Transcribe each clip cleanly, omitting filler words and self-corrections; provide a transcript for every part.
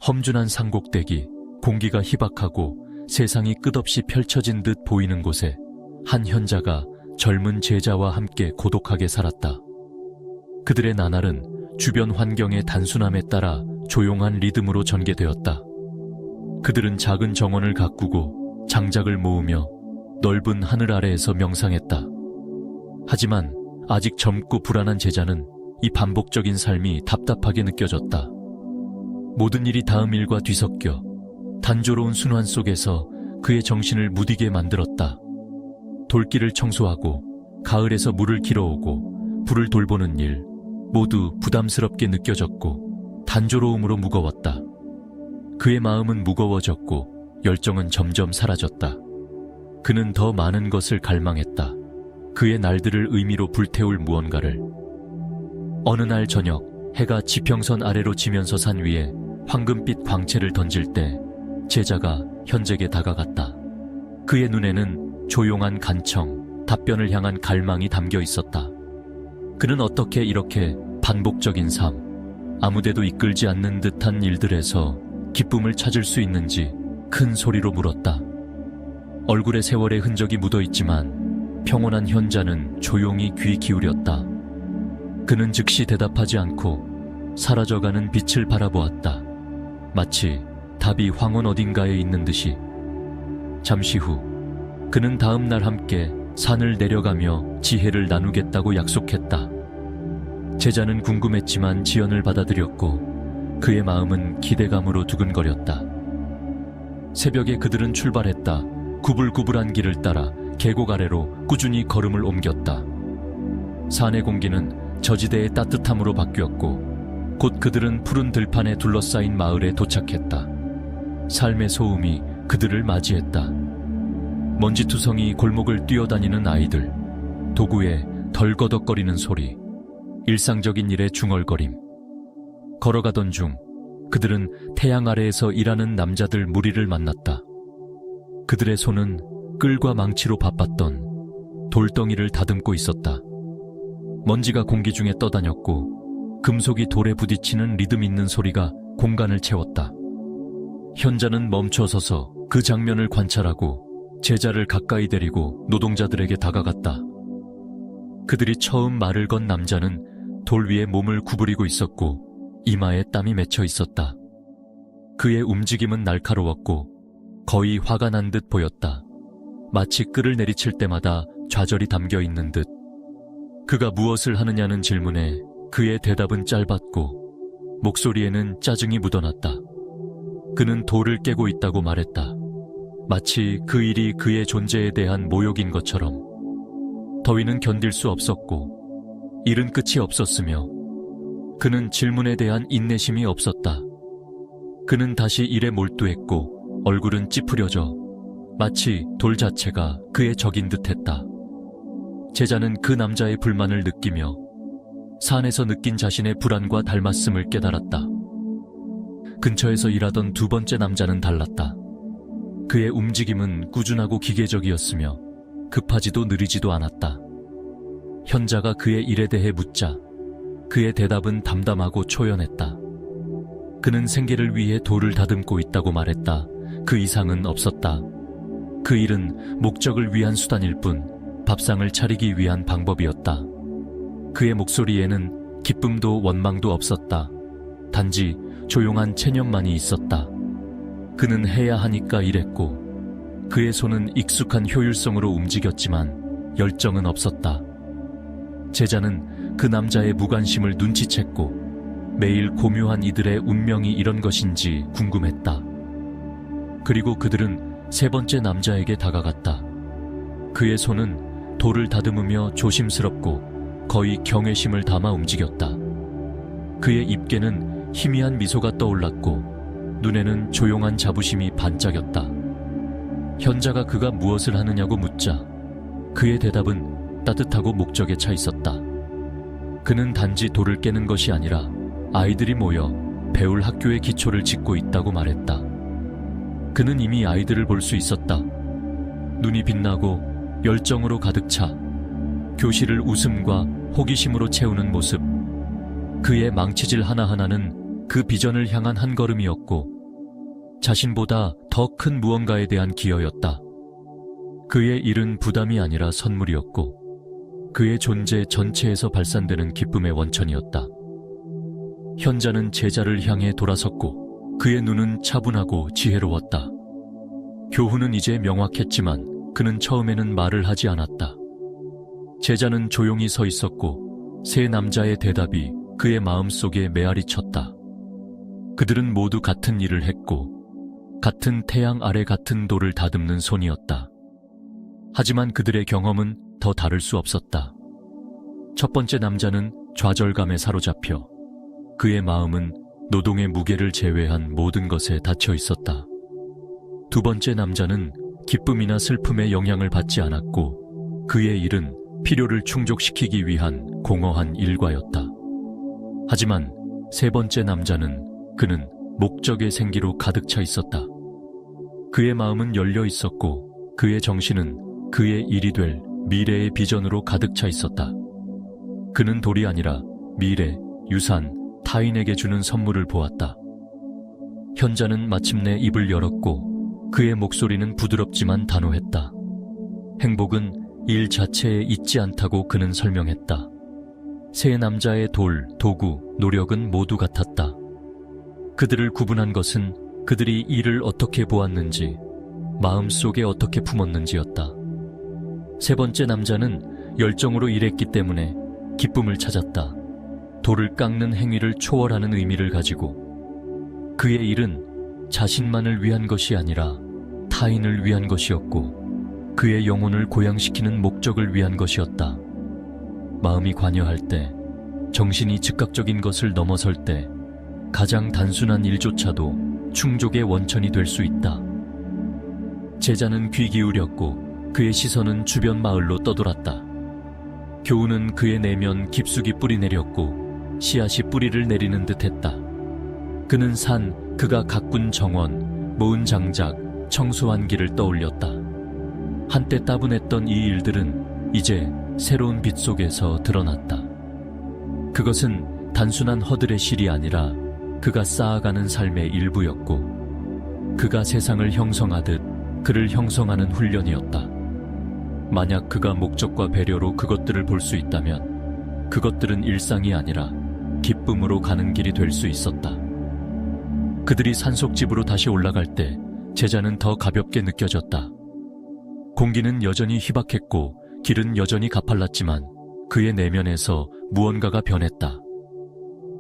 험준한 산꼭대기, 공기가 희박하고 세상이 끝없이 펼쳐진 듯 보이는 곳에 한 현자가 젊은 제자와 함께 고독하게 살았다. 그들의 나날은 주변 환경의 단순함에 따라 조용한 리듬으로 전개되었다. 그들은 작은 정원을 가꾸고 장작을 모으며 넓은 하늘 아래에서 명상했다. 하지만 아직 젊고 불안한 제자는 이 반복적인 삶이 답답하게 느껴졌다. 모든 일이 다음 일과 뒤섞여 단조로운 순환 속에서 그의 정신을 무디게 만들었다. 돌길을 청소하고 가을에서 물을 길어오고 불을 돌보는 일 모두 부담스럽게 느껴졌고 단조로움으로 무거웠다. 그의 마음은 무거워졌고 열정은 점점 사라졌다. 그는 더 많은 것을 갈망했다. 그의 날들을 의미로 불태울 무언가를. 어느 날 저녁 해가 지평선 아래로 지면서 산 위에 황금빛 광채를 던질 때 제자가 현재에게 다가갔다. 그의 눈에는 조용한 간청, 답변을 향한 갈망이 담겨 있었다. 그는 어떻게 이렇게 반복적인 삶, 아무데도 이끌지 않는 듯한 일들에서 기쁨을 찾을 수 있는지 큰 소리로 물었다. 얼굴에 세월의 흔적이 묻어있지만 평온한 현자는 조용히 귀 기울였다. 그는 즉시 대답하지 않고 사라져가는 빛을 바라보았다. 마치 답이 황혼 어딘가에 있는 듯이. 잠시 후 그는 다음 날 함께 산을 내려가며 지혜를 나누겠다고 약속했다. 제자는 궁금했지만 지연을 받아들였고 그의 마음은 기대감으로 두근거렸다. 새벽에 그들은 출발했다. 구불구불한 길을 따라 계곡 아래로 꾸준히 걸음을 옮겼다. 산의 공기는 저지대의 따뜻함으로 바뀌었고 곧 그들은 푸른 들판에 둘러싸인 마을에 도착했다. 삶의 소음이 그들을 맞이했다. 먼지투성이 골목을 뛰어다니는 아이들, 도구에 덜거덕거리는 소리, 일상적인 일의 중얼거림. 걸어가던 중 그들은 태양 아래에서 일하는 남자들 무리를 만났다. 그들의 손은 끌과 망치로 바빴던 돌덩이를 다듬고 있었다. 먼지가 공기 중에 떠다녔고 금속이 돌에 부딪히는 리듬 있는 소리가 공간을 채웠다. 현자는 멈춰서서 그 장면을 관찰하고 제자를 가까이 데리고 노동자들에게 다가갔다. 그들이 처음 말을 건 남자는 돌 위에 몸을 구부리고 있었고 이마에 땀이 맺혀 있었다. 그의 움직임은 날카로웠고 거의 화가 난 듯 보였다. 마치 끌을 내리칠 때마다 좌절이 담겨 있는 듯. 그가 무엇을 하느냐는 질문에 그의 대답은 짧았고 목소리에는 짜증이 묻어났다. 그는 돌을 깨고 있다고 말했다. 마치 그 일이 그의 존재에 대한 모욕인 것처럼. 더위는 견딜 수 없었고 일은 끝이 없었으며 그는 질문에 대한 인내심이 없었다. 그는 다시 일에 몰두했고 얼굴은 찌푸려져 마치 돌 자체가 그의 적인 듯했다. 제자는 그 남자의 불만을 느끼며 산에서 느낀 자신의 불안과 닮았음을 깨달았다. 근처에서 일하던 두 번째 남자는 달랐다. 그의 움직임은 꾸준하고 기계적이었으며 급하지도 느리지도 않았다. 현자가 그의 일에 대해 묻자 그의 대답은 담담하고 초연했다. 그는 생계를 위해 돌을 다듬고 있다고 말했다. 그 이상은 없었다. 그 일은 목적을 위한 수단일 뿐 밥상을 차리기 위한 방법이었다. 그의 목소리에는 기쁨도 원망도 없었다. 단지 조용한 체념만이 있었다. 그는 해야 하니까 일했고 그의 손은 익숙한 효율성으로 움직였지만 열정은 없었다. 제자는 그 남자의 무관심을 눈치챘고 매일 고묘한 이들의 운명이 이런 것인지 궁금했다. 그리고 그들은 세 번째 남자에게 다가갔다. 그의 손은 돌을 다듬으며 조심스럽고 거의 경외심을 담아 움직였다. 그의 입계는 희미한 미소가 떠올랐고 눈에는 조용한 자부심이 반짝였다. 현자가 그가 무엇을 하느냐고 묻자 그의 대답은 따뜻하고 목적에 차 있었다. 그는 단지 돌을 깨는 것이 아니라 아이들이 모여 배울 학교의 기초를 짓고 있다고 말했다. 그는 이미 아이들을 볼 수 있었다. 눈이 빛나고 열정으로 가득 차 교실을 웃음과 호기심으로 채우는 모습. 그의 망치질 하나하나는 그 비전을 향한 한 걸음이었고 자신보다 더 큰 무언가에 대한 기여였다. 그의 일은 부담이 아니라 선물이었고 그의 존재 전체에서 발산되는 기쁨의 원천이었다. 현자는 제자를 향해 돌아섰고 그의 눈은 차분하고 지혜로웠다. 교훈은 이제 명확했지만 그는 처음에는 말을 하지 않았다. 제자는 조용히 서 있었고 세 남자의 대답이 그의 마음속에 메아리 쳤다. 그들은 모두 같은 일을 했고 같은 태양 아래 같은 돌을 다듬는 손이었다. 하지만 그들의 경험은 더 다를 수 없었다. 첫 번째 남자는 좌절감에 사로잡혀 그의 마음은 노동의 무게를 제외한 모든 것에 닫혀 있었다. 두 번째 남자는 기쁨이나 슬픔의 영향을 받지 않았고 그의 일은 필요를 충족시키기 위한 공허한 일과였다. 하지만 세 번째 남자는 그는 목적의 생기로 가득 차 있었다. 그의 마음은 열려 있었고 그의 정신은 그의 일이 될 미래의 비전으로 가득 차 있었다. 그는 돌이 아니라 미래, 유산, 타인에게 주는 선물을 보았다. 현자는 마침내 입을 열었고 그의 목소리는 부드럽지만 단호했다. 행복은 일 자체에 있지 않다고 그는 설명했다. 세 남자의 돌, 도구, 노력은 모두 같았다. 그들을 구분한 것은 그들이 일을 어떻게 보았는지, 마음속에 어떻게 품었는지였다. 세 번째 남자는 열정으로 일했기 때문에 기쁨을 찾았다. 돌을 깎는 행위를 초월하는 의미를 가지고 그의 일은 자신만을 위한 것이 아니라 타인을 위한 것이었고 그의 영혼을 고양시키는 목적을 위한 것이었다. 마음이 관여할 때, 정신이 즉각적인 것을 넘어설 때 가장 단순한 일조차도 충족의 원천이 될 수 있다. 제자는 귀 기울였고 그의 시선은 주변 마을로 떠돌았다. 교훈은 그의 내면 깊숙이 뿌리내렸고 씨앗이 뿌리를 내리는 듯했다. 그는 산, 그가 가꾼 정원, 모은 장작, 청소한 길을 떠올렸다. 한때 따분했던 이 일들은 이제 새로운 빛 속에서 드러났다. 그것은 단순한 허들의 실이 아니라 그가 쌓아가는 삶의 일부였고 그가 세상을 형성하듯 그를 형성하는 훈련이었다. 만약 그가 목적과 배려로 그것들을 볼 수 있다면 그것들은 일상이 아니라 기쁨으로 가는 길이 될 수 있었다. 그들이 산속집으로 다시 올라갈 때 제자는 더 가볍게 느껴졌다. 공기는 여전히 희박했고 길은 여전히 가팔랐지만 그의 내면에서 무언가가 변했다.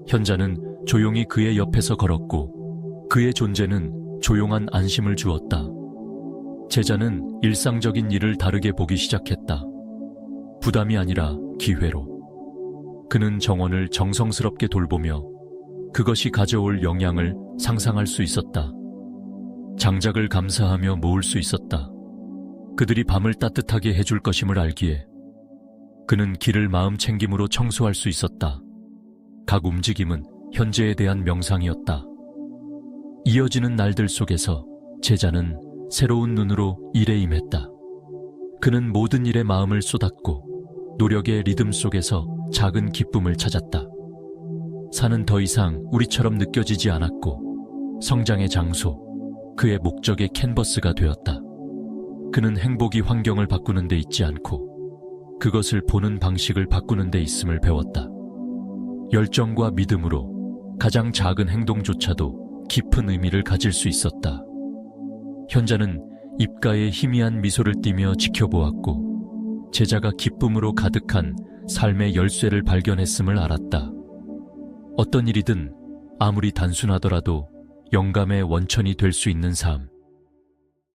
현자는 조용히 그의 옆에서 걸었고 그의 존재는 조용한 안심을 주었다. 제자는 일상적인 일을 다르게 보기 시작했다. 부담이 아니라 기회로. 그는 정원을 정성스럽게 돌보며 그것이 가져올 영향을 상상할 수 있었다. 장작을 감사하며 모을 수 있었다. 그들이 밤을 따뜻하게 해줄 것임을 알기에 그는 길을 마음 챙김으로 청소할 수 있었다. 각 움직임은 현재에 대한 명상이었다. 이어지는 날들 속에서 제자는 새로운 눈으로 일에 임했다. 그는 모든 일에 마음을 쏟았고 노력의 리듬 속에서 작은 기쁨을 찾았다. 산은 더 이상 우리처럼 느껴지지 않았고 성장의 장소, 그의 목적의 캔버스가 되었다. 그는 행복이 환경을 바꾸는 데 있지 않고 그것을 보는 방식을 바꾸는 데 있음을 배웠다. 열정과 믿음으로 가장 작은 행동조차도 깊은 의미를 가질 수 있었다. 현자는 입가에 희미한 미소를 띠며 지켜보았고 제자가 기쁨으로 가득한 삶의 열쇠를 발견했음을 알았다. 어떤 일이든 아무리 단순하더라도 영감의 원천이 될 수 있는 삶,